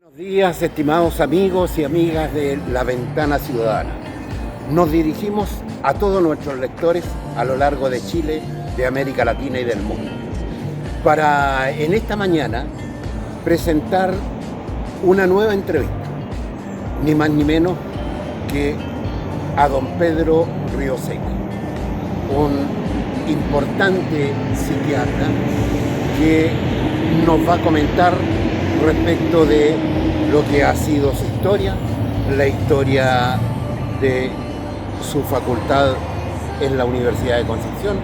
Buenos días, estimados amigos y amigas de La Ventana Ciudadana. Nos dirigimos a todos nuestros lectores a lo largo de Chile, de América Latina y del mundo, para en esta mañana presentar una nueva entrevista, ni más ni menos que a don Pedro Rioseco, un importante psiquiatra que nos va a comentar respecto de lo que ha sido su historia, la historia de su facultad en la Universidad de Concepción,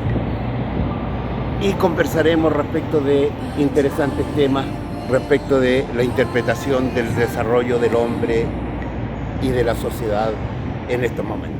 y conversaremos respecto de interesantes temas respecto de la interpretación del desarrollo del hombre y de la sociedad en estos momentos.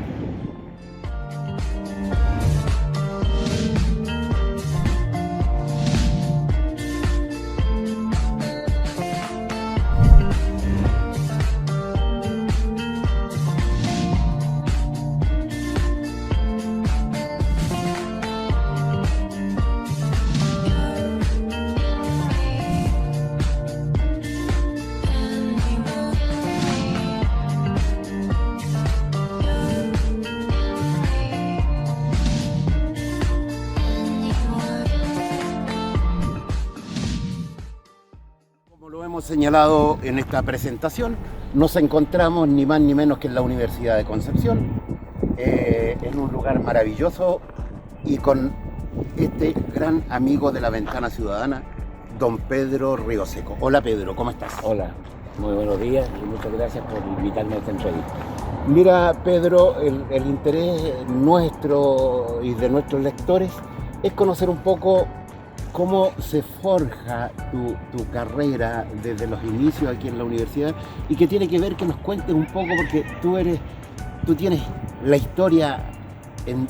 Señalado en esta presentación, nos encontramos ni más ni menos que en la Universidad de Concepción, en un lugar maravilloso y con este gran amigo de La Ventana Ciudadana, don Pedro Rioseco. Hola Pedro, ¿cómo estás? Hola, muy buenos días y muchas gracias por invitarme a esta entrevista. Mira Pedro, el interés nuestro y de nuestros lectores es conocer un poco cómo se forja tu carrera desde los inicios aquí en la universidad, y que tiene que ver que nos cuentes un poco, porque tú tienes la historia en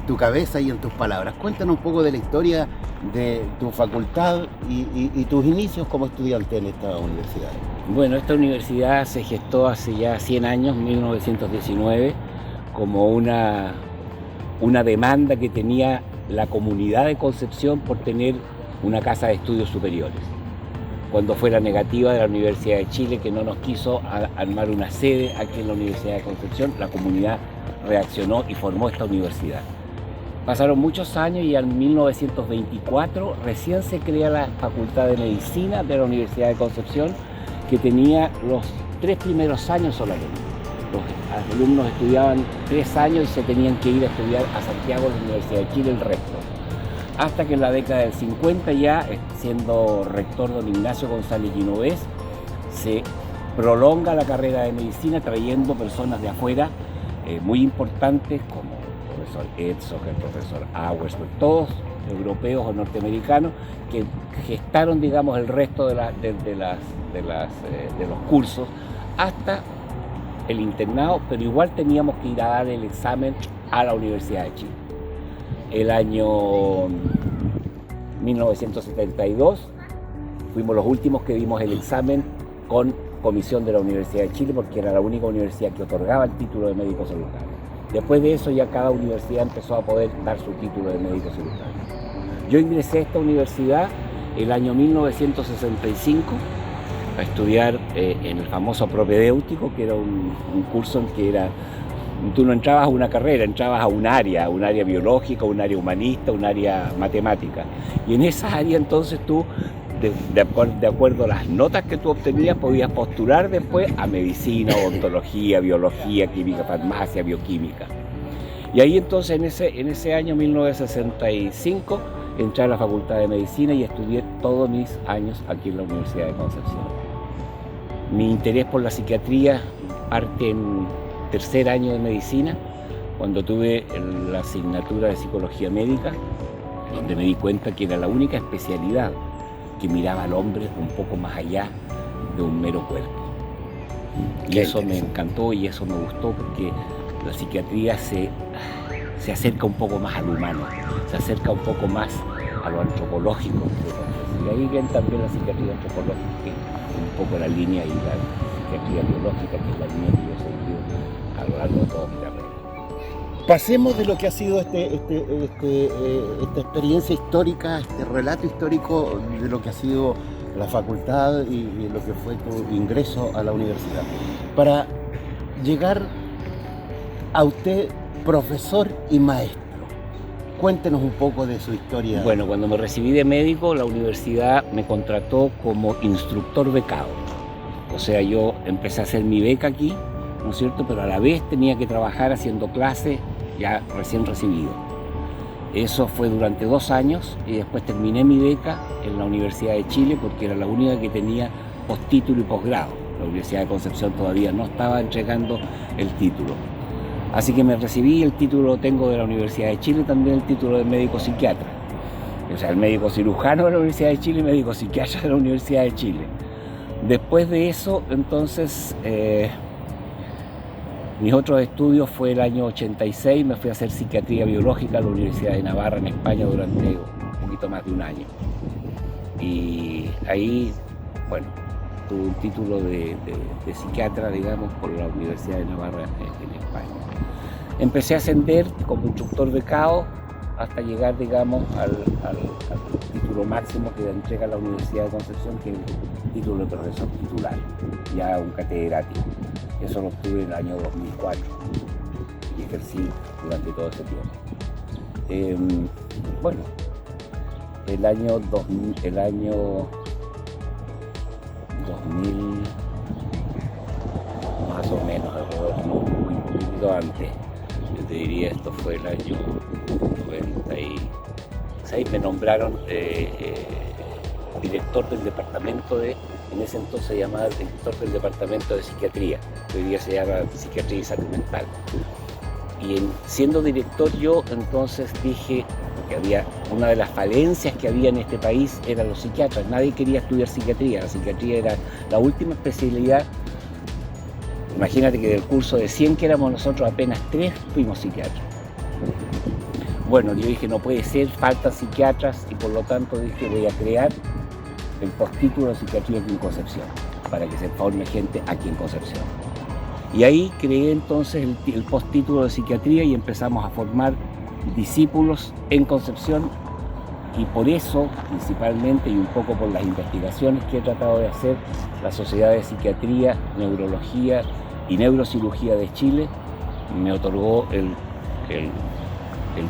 tu cabeza y en tus palabras. Cuéntanos un poco de la historia de tu facultad y tus inicios como estudiante en esta universidad. Bueno, esta universidad se gestó hace ya 100 años, 1919, como una demanda que tenía la comunidad de Concepción por tener una casa de estudios superiores. Cuando fue la negativa de la Universidad de Chile, que no nos quiso armar una sede aquí en la Universidad de Concepción, la comunidad reaccionó y formó esta universidad. Pasaron muchos años y en 1924 recién se crea la Facultad de Medicina de la Universidad de Concepción, que tenía los 3 primeros años solamente. Los alumnos estudiaban 3 años y se tenían que ir a estudiar a Santiago, a la Universidad de Chile, el resto. Hasta que en la década del 50, ya siendo rector don Ignacio González Ginovés, se prolonga la carrera de medicina trayendo personas de afuera muy importantes, como el profesor Edsog, el profesor Auersberg, todos europeos o norteamericanos, que gestaron, digamos, el resto de los cursos hasta el internado, pero igual teníamos que ir a dar el examen a la Universidad de Chile. El año 1972 fuimos los últimos que dimos el examen con comisión de la Universidad de Chile, porque era la única universidad que otorgaba el título de médico cirujano. Después de eso ya cada universidad empezó a poder dar su título de médico cirujano. Yo ingresé a esta universidad el año 1965 a estudiar en el famoso propedéutico, que era un curso en que tú no entrabas a una carrera, entrabas a un área biológica, un área humanista, un área matemática. Y en esa área entonces tú, de acuerdo a las notas que tú obtenías, podías postular después a medicina, odontología, biología, química, farmacia, bioquímica. Y ahí entonces en ese año 1965 entré a la Facultad de Medicina y estudié todos mis años aquí en la Universidad de Concepción. Mi interés por la psiquiatría parte en tercer año de medicina, cuando tuve la asignatura de psicología médica, donde me di cuenta que era la única especialidad que miraba al hombre un poco más allá de un mero cuerpo. Y eso me encantó y eso me gustó, porque la psiquiatría se acerca un poco más al humano, se acerca un poco más a lo antropológico. Y ahí viene también la psiquiatría antropológica, que es un poco la línea, y la psiquiatría biológica, que es la línea que yo he seguido a lo largo de toda mi carrera. Pasemos de lo que ha sido esta experiencia histórica, este relato histórico de lo que ha sido la facultad y lo que fue tu ingreso a la universidad, para llegar a usted profesor y maestro. Cuéntenos un poco de su historia. Bueno, cuando me recibí de médico, la universidad me contrató como instructor becado. O sea, yo empecé a hacer mi beca aquí, ¿no es cierto? Pero a la vez tenía que trabajar haciendo clases ya recién recibido. Eso fue durante 2 años y después terminé mi beca en la Universidad de Chile porque era la única que tenía postítulo y posgrado. La Universidad de Concepción todavía no estaba entregando el título. Así que me recibí, el título lo tengo de la Universidad de Chile, también el título de médico psiquiatra. O sea, el médico cirujano de la Universidad de Chile y médico psiquiatra de la Universidad de Chile. Después de eso, entonces, mis otros estudios fue el año 86, me fui a hacer psiquiatría biológica a la Universidad de Navarra en España durante un poquito más de un año. Y ahí, bueno, tuve un título de psiquiatra, digamos, por la Universidad de Navarra en España. Empecé a ascender como instructor becado hasta llegar, digamos, al título máximo que entrega la Universidad de Concepción, que es el título de profesor titular, ya un catedrático. Eso lo obtuve en el año 2004 y ejercí durante todo ese tiempo. Bueno, el año 2000, más o menos, un poquito antes, yo te diría, esto fue el año 96, me nombraron director del departamento en ese entonces se llamaba director del departamento de psiquiatría, que hoy día se llama psiquiatría y salud mental. Y siendo director yo entonces dije que había una de las falencias que había en este país eran los psiquiatras. Nadie quería estudiar psiquiatría, la psiquiatría era la última especialidad. Imagínate que del curso de 100 que éramos nosotros, apenas 3 fuimos psiquiatras. Bueno, yo dije, no puede ser, faltan psiquiatras, y por lo tanto dije, voy a crear el postítulo de psiquiatría aquí en Concepción, para que se forme gente aquí en Concepción. Y ahí creé entonces el postítulo de psiquiatría y empezamos a formar discípulos en Concepción, y por eso, principalmente, y un poco por las investigaciones que he tratado de hacer, la Sociedad de Psiquiatría, Neurología y Neurocirugía de Chile me otorgó el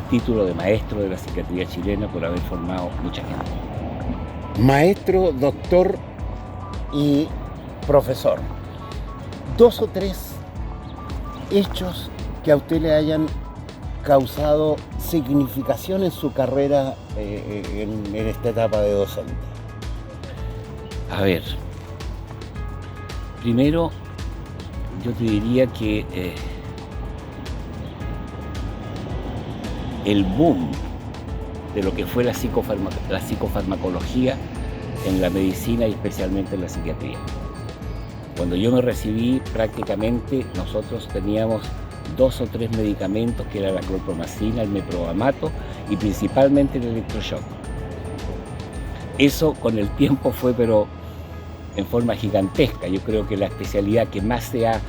título de maestro de la psiquiatría chilena por haber formado mucha gente. Maestro, doctor y profesor. 2 o 3 hechos que a usted le hayan causado significación en su carrera en esta etapa de docente. A ver, primero yo te diría que el boom de lo que fue la psicofarmacología en la medicina y especialmente en la psiquiatría. Cuando yo me recibí, prácticamente nosotros teníamos 2 o 3 medicamentos, que era la clorpromacina, el meprobamato y principalmente el electroshock. Eso con el tiempo fue, pero en forma gigantesca. Yo creo que la especialidad que más se ha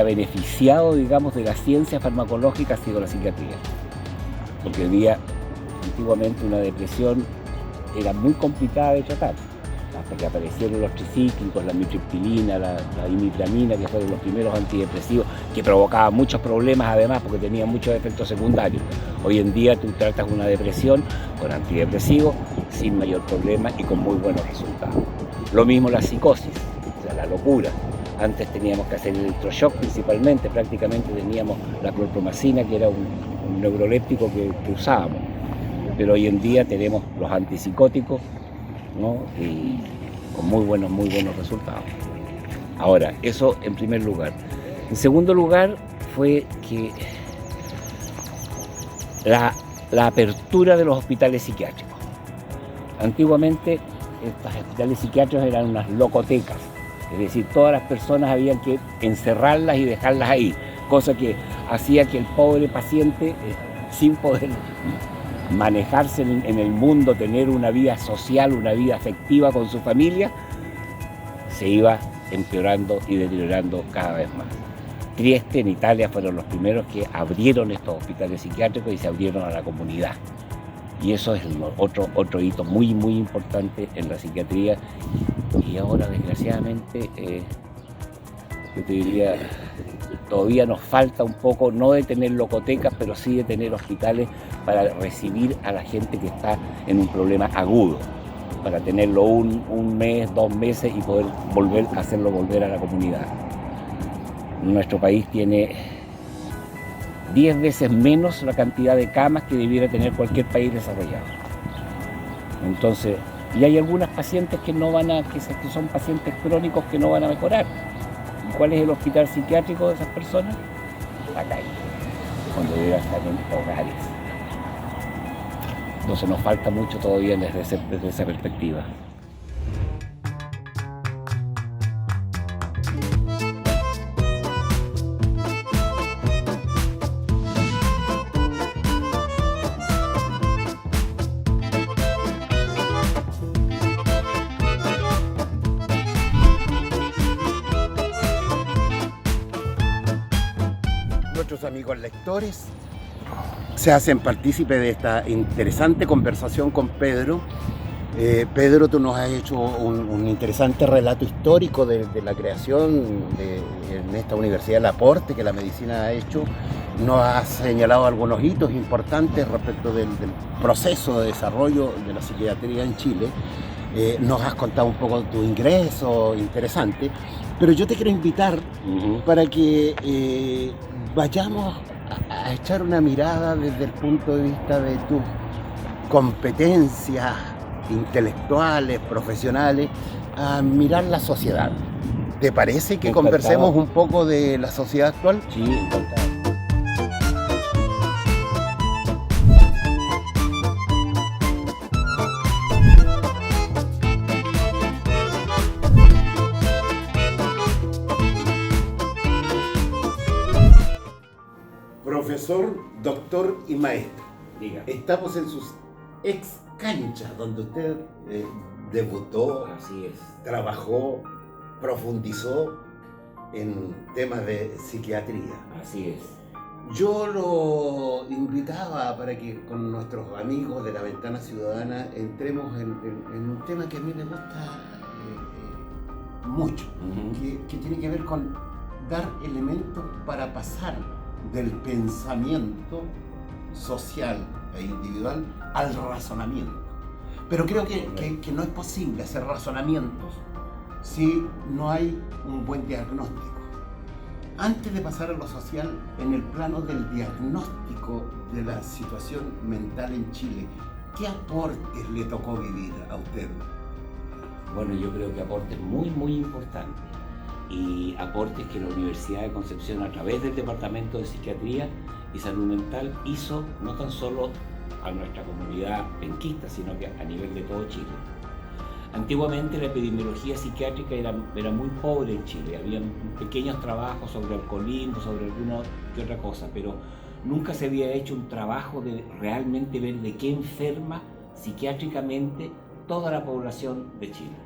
beneficiado, digamos, de la ciencia farmacológica ha sido la psiquiatría. Porque antiguamente una depresión era muy complicada de tratar, hasta que aparecieron los tricíclicos, la mitriptilina, la imipramina, que fueron los primeros antidepresivos, que provocaban muchos problemas además, porque tenían muchos efectos secundarios. Hoy en día tú tratas una depresión con antidepresivos sin mayor problema y con muy buenos resultados. Lo mismo la psicosis, o sea, la locura. Antes teníamos que hacer electroshock principalmente, prácticamente teníamos la clorpromacina, que era un neuroléptico que usábamos. Pero hoy en día tenemos los antipsicóticos, ¿no? Y con muy buenos resultados. Ahora, eso en primer lugar. En segundo lugar fue que la apertura de los hospitales psiquiátricos. Antiguamente estos hospitales psiquiátricos eran unas locotecas, es decir, todas las personas habían que encerrarlas y dejarlas ahí, cosa que hacía que el pobre paciente, sin poder manejarse en el mundo, tener una vida social, una vida afectiva con su familia, se iba empeorando y deteriorando cada vez más. Trieste, en Italia, fueron los primeros que abrieron estos hospitales psiquiátricos y se abrieron a la comunidad. Y eso es otro hito muy, muy importante en la psiquiatría. Y ahora, desgraciadamente, yo te diría, todavía nos falta un poco, no de tener locotecas, pero sí de tener hospitales para recibir a la gente que está en un problema agudo, para tenerlo un mes, 2 meses y poder hacerlo volver a la comunidad. Nuestro país tiene 10 veces menos la cantidad de camas que debiera tener cualquier país desarrollado. Entonces, y hay algunas pacientes que son pacientes crónicos que no van a mejorar. ¿Y cuál es el hospital psiquiátrico de esas personas? La calle, cuando deberían estar en hogares. Entonces nos falta mucho todavía desde esa perspectiva. Nuestros amigos lectores se hacen partícipe de esta interesante conversación con Pedro. Pedro, tú nos has hecho un interesante relato histórico de la creación en esta universidad, el aporte que la medicina ha hecho. Nos has señalado algunos hitos importantes respecto del proceso de desarrollo de la psiquiatría en Chile. Nos has contado un poco tu ingreso interesante, pero yo te quiero invitar para que vayamos a echar una mirada desde el punto de vista de tus competencias intelectuales, profesionales, a mirar la sociedad. ¿Te parece que conversemos un poco de la sociedad actual? Sí, encantado. Profesor, doctor y maestro. Diga. Estamos en sus ex canchas, donde usted debutó, Así es. trabajó, profundizó en temas de psiquiatría. Así es. Yo lo invitaba para que con nuestros amigos de la Ventana Ciudadana entremos en un tema que a mí me gusta mucho, que tiene que ver con dar elementos para pasar del pensamiento social e individual al razonamiento. Pero creo que no es posible hacer razonamientos si no hay un buen diagnóstico. Antes de pasar a lo social, en el plano del diagnóstico de la situación mental en Chile, ¿qué aportes le tocó vivir a usted? Bueno, yo creo que aportes muy, muy importantes. Y aportes que la Universidad de Concepción, a través del Departamento de Psiquiatría y Salud Mental, hizo no tan solo a nuestra comunidad penquista, sino que a nivel de todo Chile. Antiguamente la epidemiología psiquiátrica era muy pobre en Chile, había pequeños trabajos sobre alcoholismo, sobre alguna que otra cosa, pero nunca se había hecho un trabajo de realmente ver de qué enferma psiquiátricamente toda la población de Chile.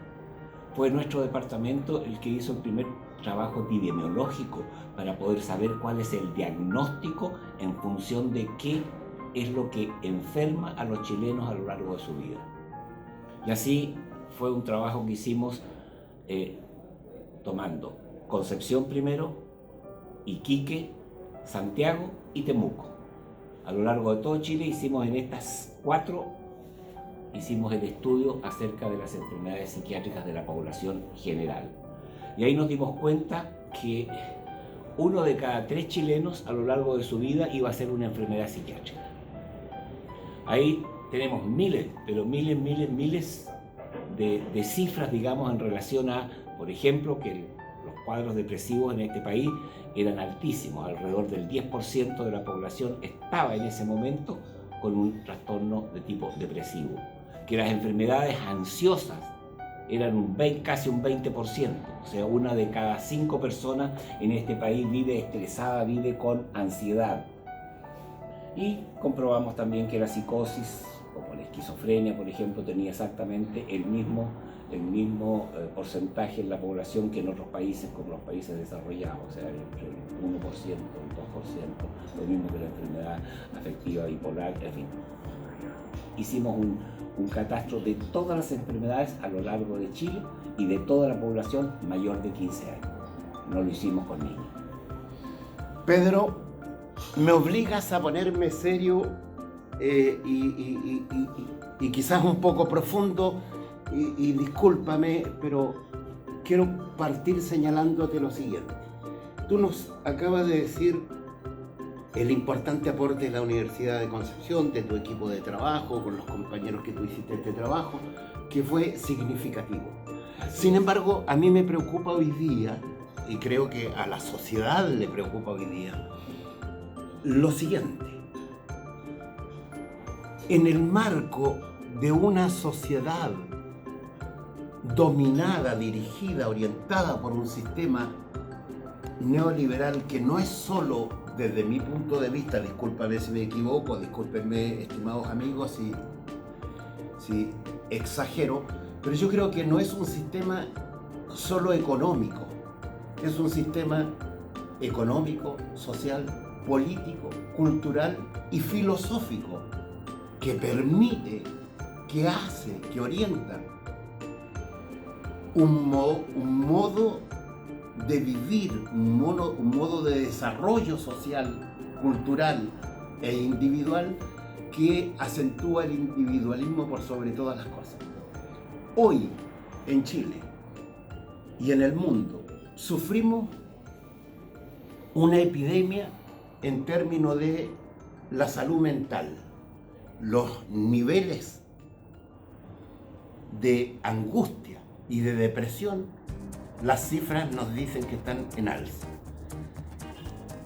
Fue nuestro departamento el que hizo el primer trabajo epidemiológico para poder saber cuál es el diagnóstico en función de qué es lo que enferma a los chilenos a lo largo de su vida. Y así fue un trabajo que hicimos tomando Concepción primero, Iquique, Santiago y Temuco. A lo largo de todo Chile hicimos en estas 4, hicimos el estudio acerca de las enfermedades psiquiátricas de la población general. Y ahí nos dimos cuenta que 1 de cada 3 chilenos a lo largo de su vida iba a ser una enfermedad psiquiátrica. Ahí tenemos miles, pero miles de cifras, digamos, en relación a, por ejemplo, que los cuadros depresivos en este país eran altísimos. Alrededor del 10% de la población estaba en ese momento con un trastorno de tipo depresivo. Que las enfermedades ansiosas eran casi un 20%, o sea, 1 de cada 5 personas en este país vive estresada, vive con ansiedad. Y comprobamos también que la psicosis, como la esquizofrenia, por ejemplo, tenía exactamente el mismo porcentaje en la población que en otros países, como los países desarrollados, o sea, entre el 1%, el 2%, lo mismo que la enfermedad afectiva bipolar, en fin. hicimos un catastro de todas las enfermedades a lo largo de Chile y de toda la población mayor de 15 años. No lo hicimos con niños. Pedro, me obligas a ponerme serio y quizás un poco profundo, y discúlpame, pero quiero partir señalándote lo siguiente. Tú nos acabas de decir el importante aporte de la Universidad de Concepción, de tu equipo de trabajo, con los compañeros que tú hiciste este trabajo, que fue significativo. Sin embargo, a mí me preocupa hoy día, y creo que a la sociedad le preocupa hoy día, lo siguiente. En el marco de una sociedad dominada, dirigida, orientada por un sistema neoliberal que no es solo, desde mi punto de vista, discúlpame si me equivoco, discúlpenme, estimados amigos, si exagero, pero yo creo que no es un sistema solo económico, es un sistema económico, social, político, cultural y filosófico que permite, que hace, que orienta un modo de vivir, un modo de desarrollo social, cultural e individual que acentúa el individualismo por sobre todas las cosas. Hoy, en Chile y en el mundo, sufrimos una epidemia en términos de la salud mental. Los niveles de angustia y de depresión, las cifras nos dicen que están en alza.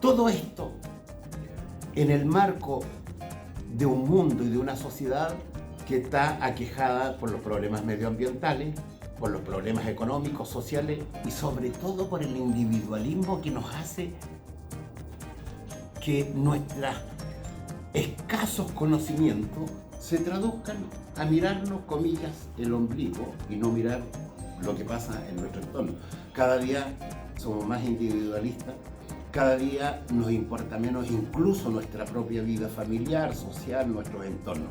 Todo esto en el marco de un mundo y de una sociedad que está aquejada por los problemas medioambientales, por los problemas económicos, sociales y sobre todo por el individualismo que nos hace que nuestros escasos conocimientos se traduzcan a mirarnos, comillas, el ombligo y no mirar lo que pasa en nuestro entorno. Cada día somos más individualistas, cada día nos importa menos incluso nuestra propia vida familiar, social, nuestros entornos.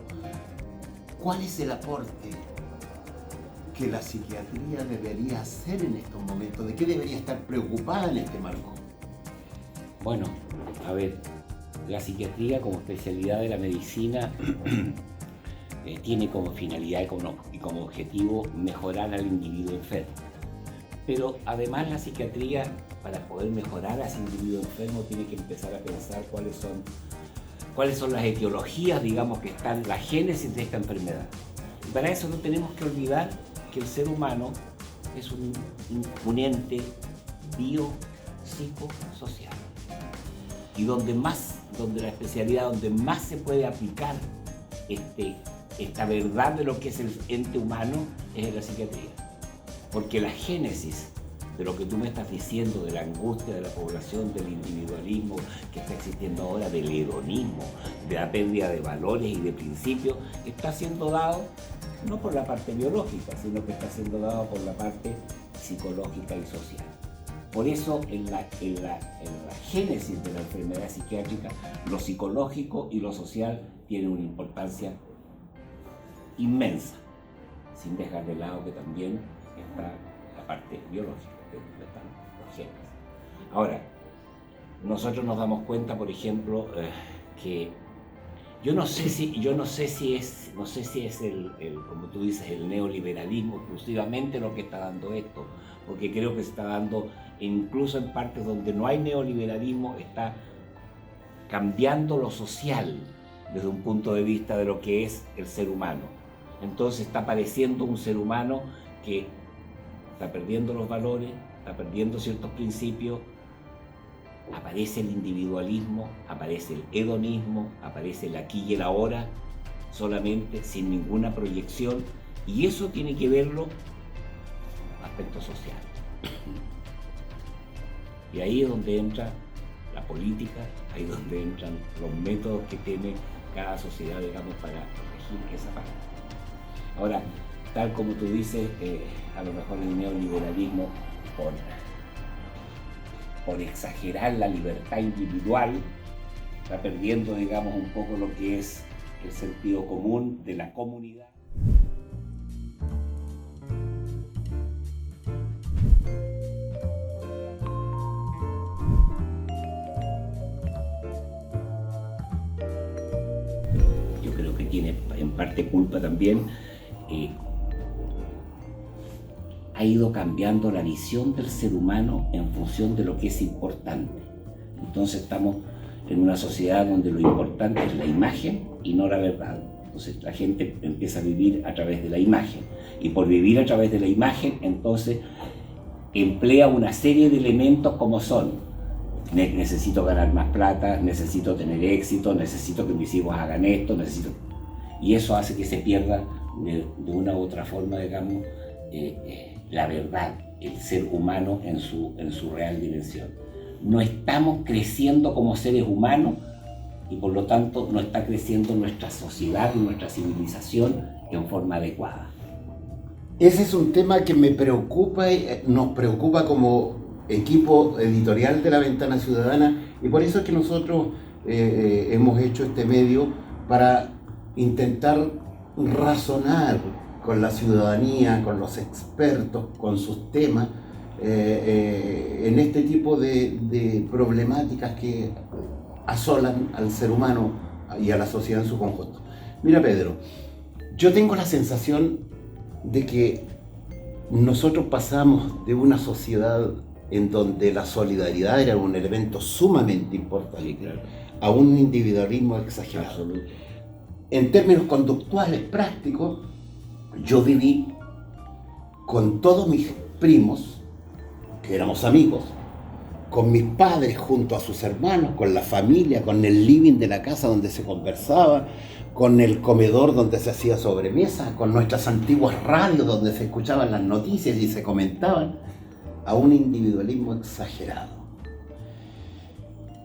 ¿Cuál es el aporte que la psiquiatría debería hacer en estos momentos? ¿De qué debería estar preocupada en este marco? Bueno, a ver, la psiquiatría como especialidad de la medicina tiene como finalidad y como objetivo mejorar al individuo enfermo. Pero además la psiquiatría, para poder mejorar a ese individuo enfermo, tiene que empezar a pensar cuáles son las etiologías, digamos, que están, la génesis de esta enfermedad. Y para eso no tenemos que olvidar que el ser humano es un ente biopsicosocial. Y donde la especialidad donde más se puede aplicar esta verdad de lo que es el ente humano es en la psiquiatría. Porque la génesis de lo que tú me estás diciendo, de la angustia de la población, del individualismo que está existiendo ahora, del hedonismo, de la pérdida de valores y de principios, está siendo dado no por la parte biológica, sino que está siendo dado por la parte psicológica y social. Por eso en la génesis de la enfermedad psiquiátrica, lo psicológico y lo social tienen una importancia inmensa, sin dejar de lado que también está la parte biológica, que están los genes. Ahora, nosotros nos damos cuenta, por ejemplo, que yo no sé si es como tú dices, el neoliberalismo exclusivamente lo que está dando esto, porque creo que se está dando incluso en partes donde no hay neoliberalismo, está cambiando lo social desde un punto de vista de lo que es el ser humano. Entonces está apareciendo un ser humano que está perdiendo los valores, está perdiendo ciertos principios, aparece el individualismo, aparece el hedonismo, aparece el aquí y el ahora, solamente, sin ninguna proyección, y eso tiene que verlo aspecto social. Y ahí es donde entra la política, ahí es donde entran los métodos que tiene cada sociedad, digamos, para corregir esa parte. Ahora, tal como tú dices, a lo mejor el neoliberalismo, por exagerar la libertad individual, está perdiendo, digamos, un poco lo que es el sentido común de la comunidad. Yo creo que tiene en parte culpa también. Ha ido cambiando la visión del ser humano en función de lo que es importante. Entonces estamos en una sociedad donde lo importante es la imagen y no la verdad. Entonces la gente empieza a vivir a través de la imagen. Y por vivir a través de la imagen, entonces emplea una serie de elementos como son: necesito ganar más plata, necesito tener éxito, necesito que mis hijos hagan esto, necesito... Y eso hace que se pierda de una u otra forma, digamos, la verdad, el ser humano en su real dimensión. No estamos creciendo como seres humanos y por lo tanto no está creciendo nuestra sociedad y nuestra civilización en forma adecuada. Ese es un tema que me preocupa y nos preocupa como equipo editorial de La Ventana Ciudadana, y por eso es que nosotros hemos hecho este medio para intentar razonar con la ciudadanía, con los expertos, con sus temas, en este tipo de problemáticas que asolan al ser humano y a la sociedad en su conjunto. Mira, Pedro, yo tengo la sensación de que nosotros pasamos de una sociedad en donde la solidaridad era un elemento sumamente importante, claro, a un individualismo exagerado. Absoluto. En términos conductuales, prácticos, yo viví con todos mis primos, que éramos amigos, con mis padres junto a sus hermanos, con la familia, con el living de la casa donde se conversaba, con el comedor donde se hacía sobremesa, con nuestras antiguas radios donde se escuchaban las noticias y se comentaban, a un individualismo exagerado.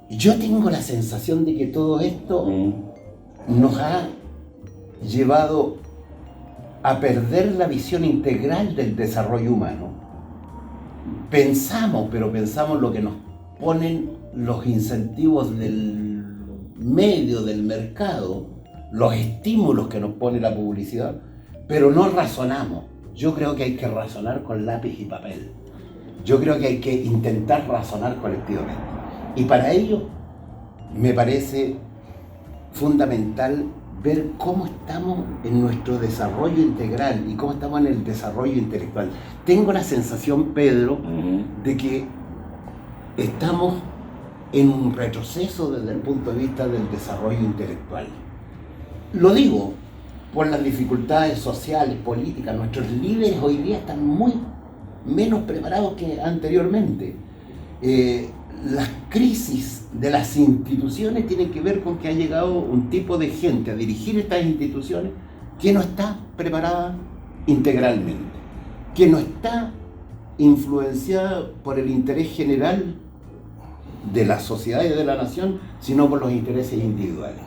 Yo tengo la sensación de que todo esto nos ha llevado a perder la visión integral del desarrollo humano. Pensamos lo que nos ponen los incentivos del medio, del mercado, los estímulos que nos pone la publicidad, pero no razonamos. Yo creo que hay que razonar con lápiz y papel. Yo creo que hay que intentar razonar colectivamente. Y para ello me parece fundamental ver cómo estamos en nuestro desarrollo integral y cómo estamos en el desarrollo intelectual. Tengo la sensación, Pedro, de que estamos en un retroceso desde el punto de vista del desarrollo intelectual. Lo digo por las dificultades sociales, políticas. Nuestros líderes hoy día están muy menos preparados que anteriormente. Las crisis de las instituciones tienen que ver con que ha llegado un tipo de gente a dirigir estas instituciones que no está preparada integralmente, que no está influenciada por el interés general de la sociedad y de la nación, sino por los intereses individuales.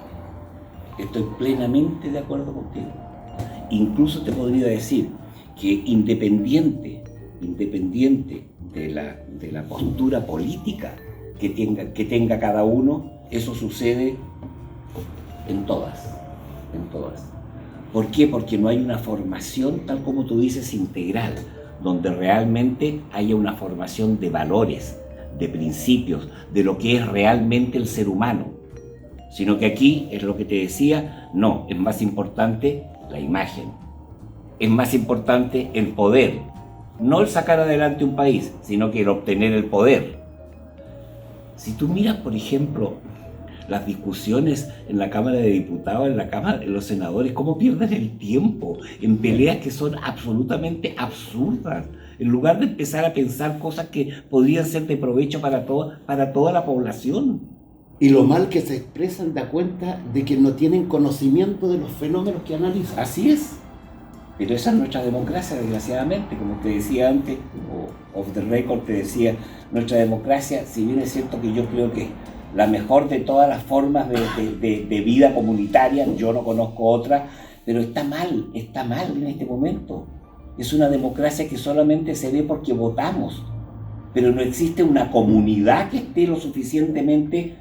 Estoy plenamente de acuerdo contigo. Incluso te podría decir que independiente de la postura política que tenga cada uno, eso sucede en todas. ¿Por qué? Porque no hay una formación, tal como tú dices, integral, donde realmente haya una formación de valores, de principios, de lo que es realmente el ser humano. Sino que aquí, es lo que te decía, no, es más importante la imagen, es más importante el poder, no el sacar adelante un país, sino que el obtener el poder. Si tú miras, por ejemplo, las discusiones en la Cámara de Diputados, en la Cámara de los Senadores, cómo pierden el tiempo en peleas que son absolutamente absurdas, en lugar de empezar a pensar cosas que podrían ser de provecho para toda la población. Y lo mal que se expresan da cuenta de que no tienen conocimiento de los fenómenos que analizan. Así es. Pero esa es nuestra democracia, desgraciadamente, como te decía antes, o off the record te decía, nuestra democracia, si bien es cierto que yo creo que es la mejor de todas las formas de vida comunitaria, yo no conozco otra, pero está mal en este momento. Es una democracia que solamente se ve porque votamos, pero no existe una comunidad que esté lo suficientemente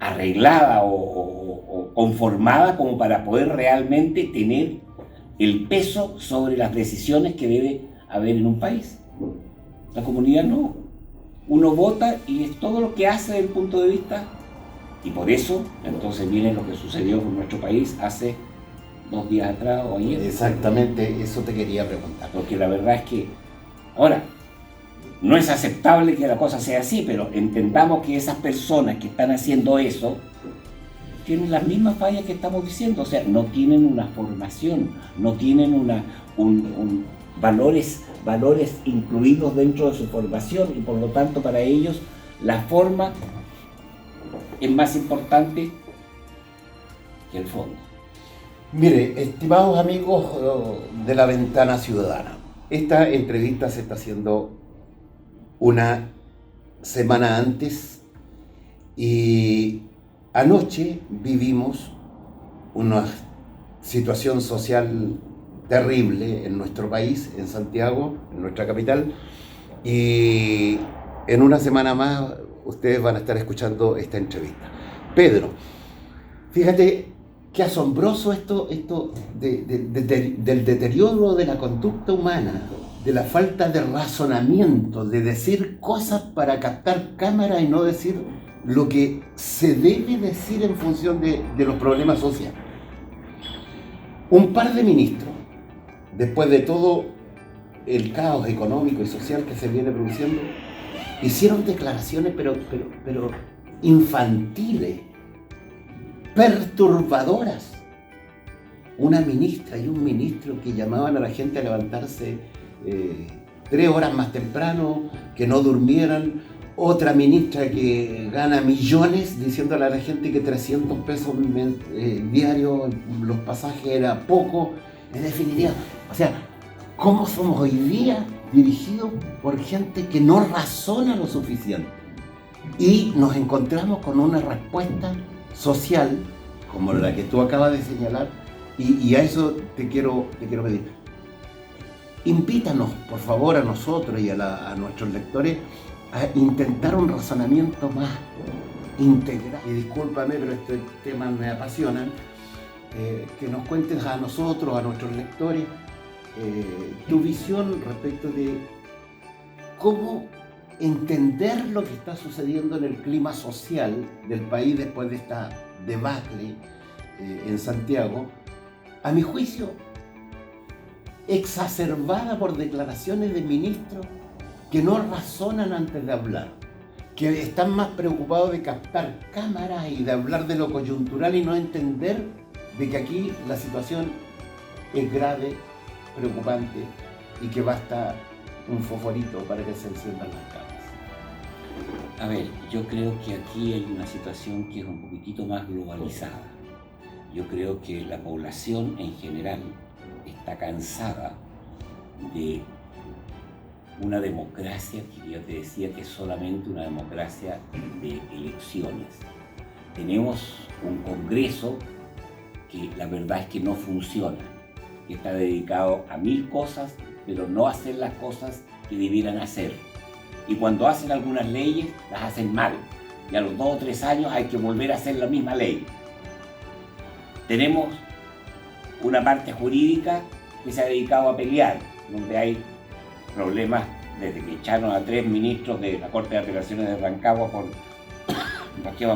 arreglada o conformada como para poder realmente tener el peso sobre las decisiones que debe haber en un país. La comunidad no. Uno vota y es todo lo que hace desde el punto de vista, y por eso entonces viene lo que sucedió con nuestro país hace 2 días atrás o ayer. Exactamente, eso te quería preguntar. Porque la verdad es que, ahora, no es aceptable que la cosa sea así, pero entendamos que esas personas que están haciendo eso tienen las mismas fallas que estamos diciendo, o sea, no tienen una formación, no tienen valores incluidos dentro de su formación, y por lo tanto para ellos la forma es más importante que el fondo. Mire, estimados amigos de La Ventana Ciudadana, esta entrevista se está haciendo una semana antes y anoche vivimos una situación social terrible en nuestro país, en Santiago, en nuestra capital, y en una semana más ustedes van a estar escuchando esta entrevista. Pedro, fíjate qué asombroso esto del deterioro de la conducta humana, de la falta de razonamiento, de decir cosas para captar cámara y no decir lo que se debe decir en función de los problemas sociales. Un par de ministros, después de todo el caos económico y social que se viene produciendo, hicieron declaraciones pero infantiles, perturbadoras. Una ministra y un ministro que llamaban a la gente a levantarse 3 horas más temprano, que no durmieran. Otra ministra que gana millones diciéndole a la gente que 300 pesos diarios los pasajes era poco. En definitiva, o sea, ¿cómo somos hoy día dirigidos por gente que no razona lo suficiente? Y nos encontramos con una respuesta social como la que tú acabas de señalar, y a eso te quiero pedir. Invítanos, por favor, a nosotros y a nuestros lectores a intentar un razonamiento más integral. Y discúlpame, pero este tema me apasiona. Que nos cuentes a nosotros, a nuestros lectores, tu visión respecto de cómo entender lo que está sucediendo en el clima social del país después de esta debacle en Santiago, a mi juicio, exacerbada por declaraciones de ministros que no razonan antes de hablar, que están más preocupados de captar cámaras y de hablar de lo coyuntural y no entender de que aquí la situación es grave, preocupante y que basta un fosforito para que se enciendan las cámaras. A ver, yo creo que aquí hay una situación que es un poquitito más globalizada. Yo creo que la población en general está cansada de una democracia que yo te decía que es solamente una democracia de elecciones. Tenemos un Congreso que la verdad es que no funciona, que está dedicado a 1000 cosas, pero no a hacer las cosas que debieran hacer. Y cuando hacen algunas leyes, las hacen mal. Y a los 2 o 3 años hay que volver a hacer la misma ley. Tenemos una parte jurídica que se ha dedicado a pelear, donde hay problemas desde que echaron a 3 ministros de la Corte de Apelaciones de Rancagua por qué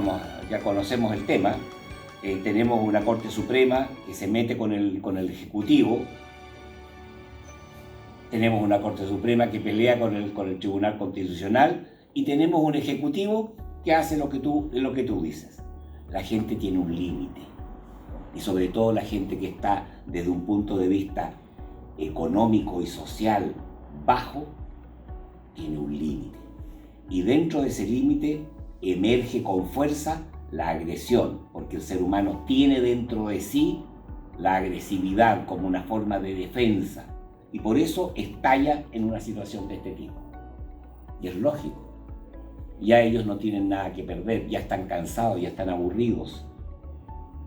ya conocemos el tema. Tenemos una Corte Suprema que se mete con el Ejecutivo. Tenemos una Corte Suprema que pelea con el Tribunal Constitucional, y tenemos un Ejecutivo que hace lo que tú dices. La gente tiene un límite, y sobre todo la gente que está desde un punto de vista económico y social bajo, tiene un límite. Y dentro de ese límite emerge con fuerza la agresión, porque el ser humano tiene dentro de sí la agresividad como una forma de defensa, y por eso estalla en una situación de este tipo. Y es lógico. Ya ellos no tienen nada que perder, ya están cansados, ya están aburridos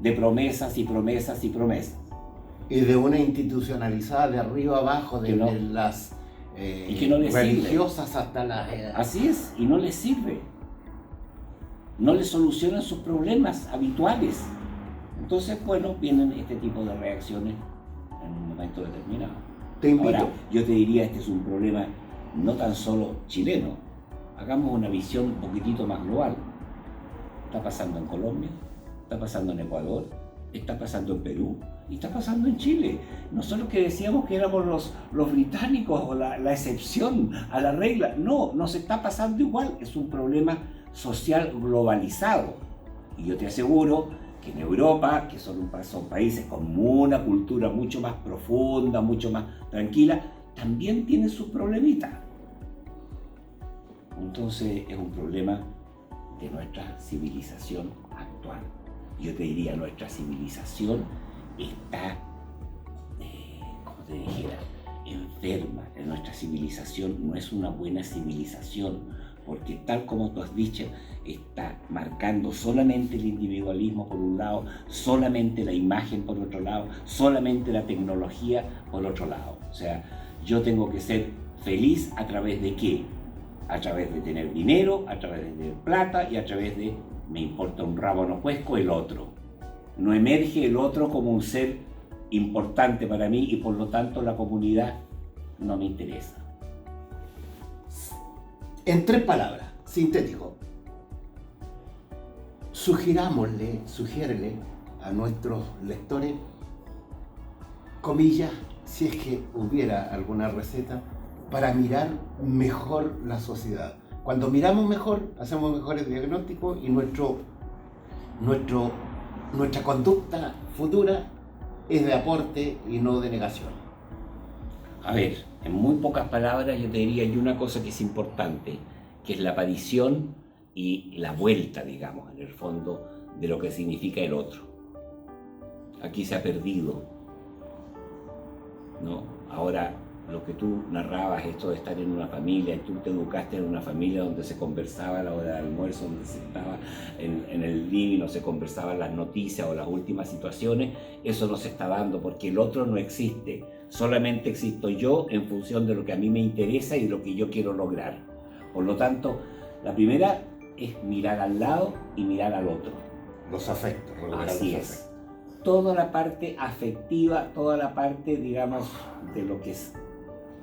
de promesas y promesas y promesas. Y de una institucionalizada de arriba abajo, de las y que no les religiosas sirve. hasta las... Así es, y no les sirve. no le solucionan sus problemas habituales. Entonces, bueno, vienen este tipo de reacciones en un momento determinado. Te invito. Ahora, yo te diría, este es un problema no tan solo chileno. Hagamos una visión un poquitito más global. Está pasando en Colombia, está pasando en Ecuador, está pasando en Perú y está pasando en Chile. Nosotros que decíamos que éramos los británicos o la excepción a la regla, no, nos está pasando igual. Es un problema social globalizado. Y yo te aseguro que en Europa, que son países con una cultura mucho más profunda, mucho más tranquila, también tienen sus problemitas. Entonces es un problema de nuestra civilización actual. Yo te diría, nuestra civilización está, como te dijera, enferma. Nuestra civilización no es una buena civilización, porque tal como tú has dicho, está marcando solamente el individualismo por un lado, solamente la imagen por otro lado, solamente la tecnología por otro lado. O sea, yo tengo que ser feliz ¿a través de qué? A través de tener dinero, a través de tener plata y a través de, me importa un rábano cuesco, el otro. No emerge el otro como un ser importante para mí y por lo tanto la comunidad no me interesa. En 3 palabras, sintético, sugiérele a nuestros lectores, comillas, si es que hubiera alguna receta, para mirar mejor la sociedad. Cuando miramos mejor, hacemos mejores diagnósticos y nuestra conducta futura es de aporte y no de negación. A ver, en muy pocas palabras yo te diría, hay una cosa que es importante, que es la aparición y la vuelta, digamos, en el fondo, de lo que significa el otro. Aquí se ha perdido, ¿no? Ahora, lo que tú narrabas, esto de estar en una familia, y tú te educaste en una familia donde se conversaba a la hora del almuerzo, donde se estaba en el living, o se conversaban las noticias o las últimas situaciones, eso no se está dando porque el otro no existe. Solamente existo yo en función de lo que a mí me interesa y de lo que yo quiero lograr. Por lo tanto, la primera es mirar al lado y mirar al otro. Los afectos. Así es. Toda la parte afectiva, toda la parte, digamos, de lo que es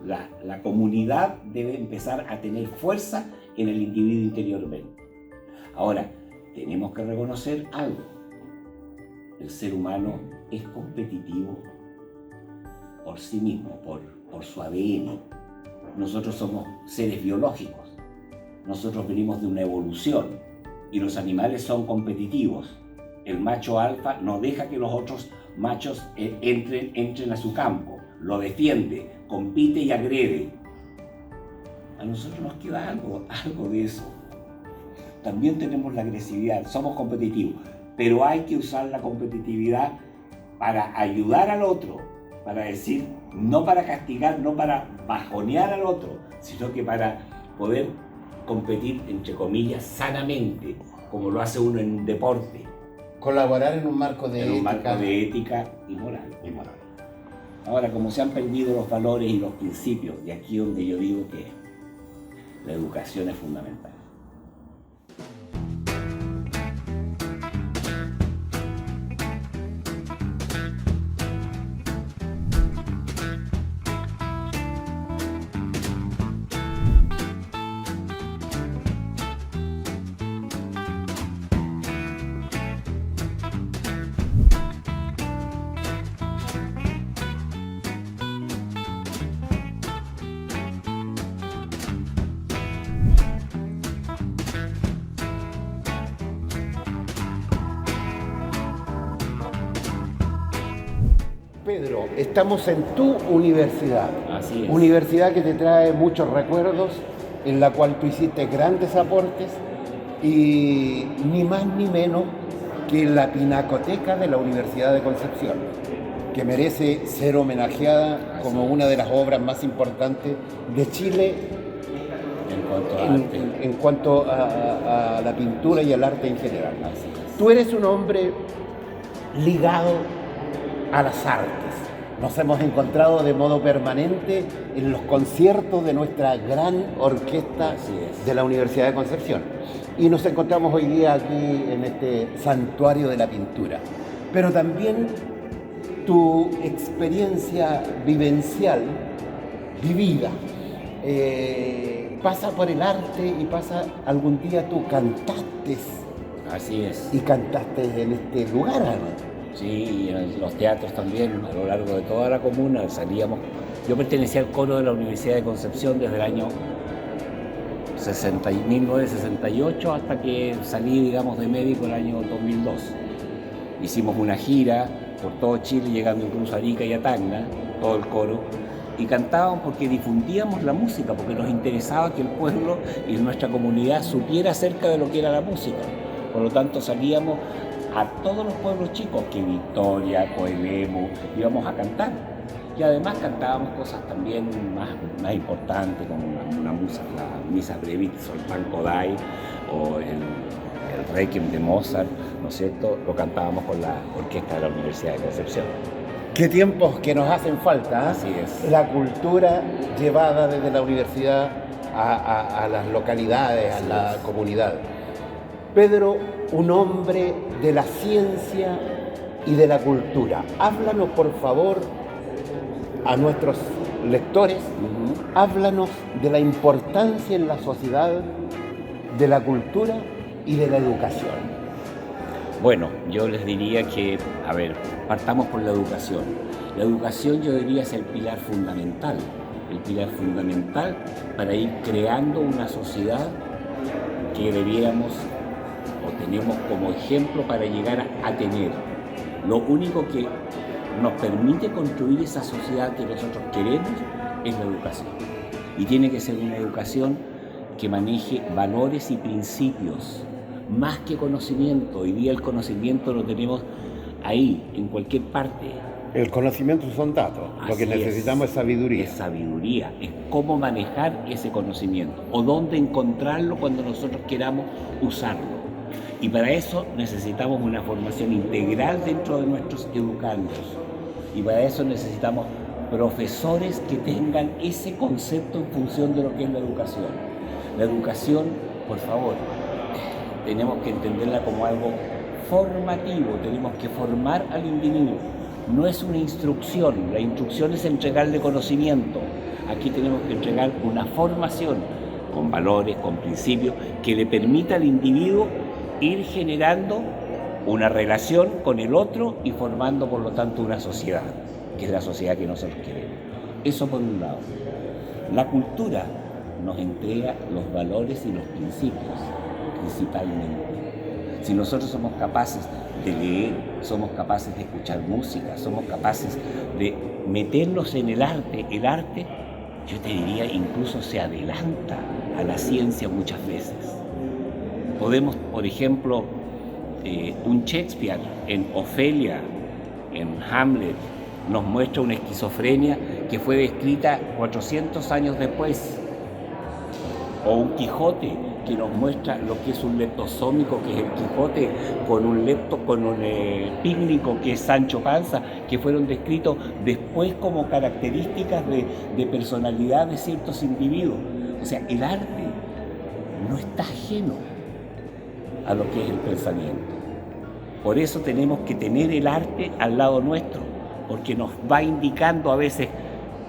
la comunidad debe empezar a tener fuerza en el individuo interiormente. Ahora, tenemos que reconocer algo. El ser humano es competitivo por sí mismo, por su ADN. Nosotros somos seres biológicos. Nosotros venimos de una evolución y los animales son competitivos. El macho alfa no deja que los otros machos entren a su campo, lo defiende, compite y agrede. A nosotros nos queda algo de eso. También tenemos la agresividad, somos competitivos, pero hay que usar la competitividad para ayudar al otro, para decir, no para castigar, no para bajonear al otro, sino que para poder competir, entre comillas, sanamente, como lo hace uno en un deporte. Colaborar en un marco de ética y moral. Ahora, como se han perdido los valores y los principios, y aquí es donde yo digo que la educación es fundamental. Pedro, estamos en tu universidad. Así es. Universidad que te trae muchos recuerdos, en la cual tú hiciste grandes aportes y ni más ni menos que la pinacoteca de la Universidad de Concepción, que merece ser homenajeada como una de las obras más importantes de Chile en cuanto a la pintura y al arte en general. Tú eres un hombre ligado a las artes, Nos hemos encontrado de modo permanente en los conciertos de nuestra gran orquesta de la Universidad de Concepción. Y nos encontramos hoy día aquí en este santuario de la pintura. Pero también tu experiencia vivencial, vivida, pasa por el arte y pasa, algún día tú cantaste. Así es. Y cantaste en este lugar, ¿no? Sí, y en los teatros también, a lo largo de toda la comuna salíamos. Yo pertenecía al coro de la Universidad de Concepción desde el año 1968 hasta que salí, digamos, de médico el año 2002. Hicimos una gira por todo Chile, llegando incluso a Arica y a Tacna, todo el coro, y cantábamos porque difundíamos la música, porque nos interesaba que el pueblo y nuestra comunidad supiera acerca de lo que era la música. Por lo tanto, salíamos a todos los pueblos chicos, que Victoria, Coelemu, íbamos a cantar. Y además cantábamos cosas también más importantes, como la misa Brevit, Soltán Kodály, o el Requiem de Mozart, ¿no es cierto? Lo cantábamos con la orquesta de la Universidad de Concepción. Qué tiempos que nos hacen falta, ¿eh? Así es. La cultura llevada desde la universidad a las localidades, a la comunidad. Pedro, un hombre de la ciencia y de la cultura. Háblanos, por favor, a nuestros lectores, háblanos de la importancia en la sociedad de la cultura y de la educación. Bueno, yo les diría que, partamos por la educación. La educación, yo diría, es el pilar fundamental para ir creando una sociedad que debiéramos o tenemos como ejemplo para llegar a tener. Lo único que nos permite construir esa sociedad que nosotros queremos es la educación. Y tiene que ser una educación que maneje valores y principios, más que conocimiento. Hoy día el conocimiento lo tenemos ahí, en cualquier parte. El conocimiento son datos, lo que necesitamos es sabiduría. Es sabiduría, es cómo manejar ese conocimiento o dónde encontrarlo cuando nosotros queramos usarlo. Y para eso necesitamos una formación integral dentro de nuestros educandos. Y para eso necesitamos profesores que tengan ese concepto en función de lo que es la educación. La educación, por favor, tenemos que entenderla como algo formativo, tenemos que formar al individuo. No es una instrucción, la instrucción es entregarle conocimiento. Aquí tenemos que entregar una formación con valores, con principios, que le permita al individuo ir generando una relación con el otro y formando, por lo tanto, una sociedad, que es la sociedad que nosotros queremos. Eso por un lado. La cultura nos entrega los valores y los principios, principalmente. Si nosotros somos capaces de leer, somos capaces de escuchar música, somos capaces de meternos en el arte, yo te diría, incluso se adelanta a la ciencia muchas veces. Podemos, por ejemplo, un Shakespeare en Ofelia, en Hamlet, nos muestra una esquizofrenia que fue descrita 400 años después. O un Quijote que nos muestra lo que es un leptosómico, que es el Quijote, con un pícnico, que es Sancho Panza, que fueron descritos después como características de personalidad de ciertos individuos. O sea, el arte no está ajeno a lo que es el pensamiento. Por eso tenemos que tener el arte al lado nuestro, porque nos va indicando a veces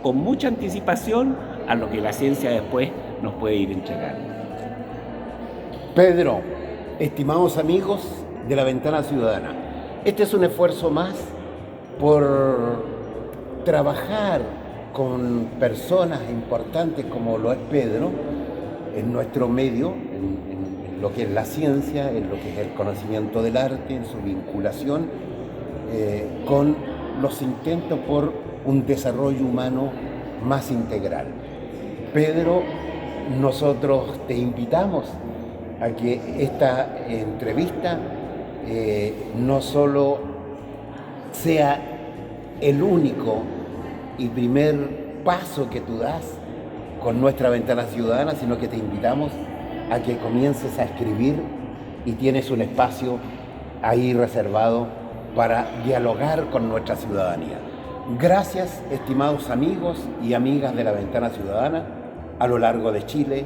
con mucha anticipación a lo que la ciencia después nos puede ir entregando. Pedro, estimados amigos de La Ventana Ciudadana, este es un esfuerzo más por trabajar con personas importantes como lo es Pedro en nuestro medio, en lo que es la ciencia, en lo que es el conocimiento del arte, en su vinculación con los intentos por un desarrollo humano más integral. Pedro, nosotros te invitamos a que esta entrevista no solo sea el único y primer paso que tú das con nuestra Ventana Ciudadana, sino que te invitamos a que comiences a escribir y tienes un espacio ahí reservado para dialogar con nuestra ciudadanía. Gracias, estimados amigos y amigas de la Ventana Ciudadana a lo largo de Chile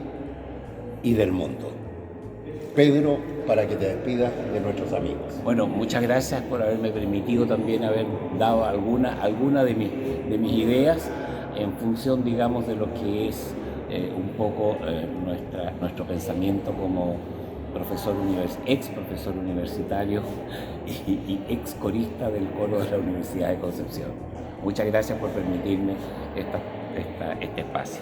y del mundo. Pedro, para que te despidas de nuestros amigos. Bueno, muchas gracias por haberme permitido también haber dado alguna de mis ideas en función, digamos, de lo que es un poco nuestro pensamiento como ex profesor universitario y ex corista del coro de la Universidad de Concepción. Muchas gracias por permitirme este espacio.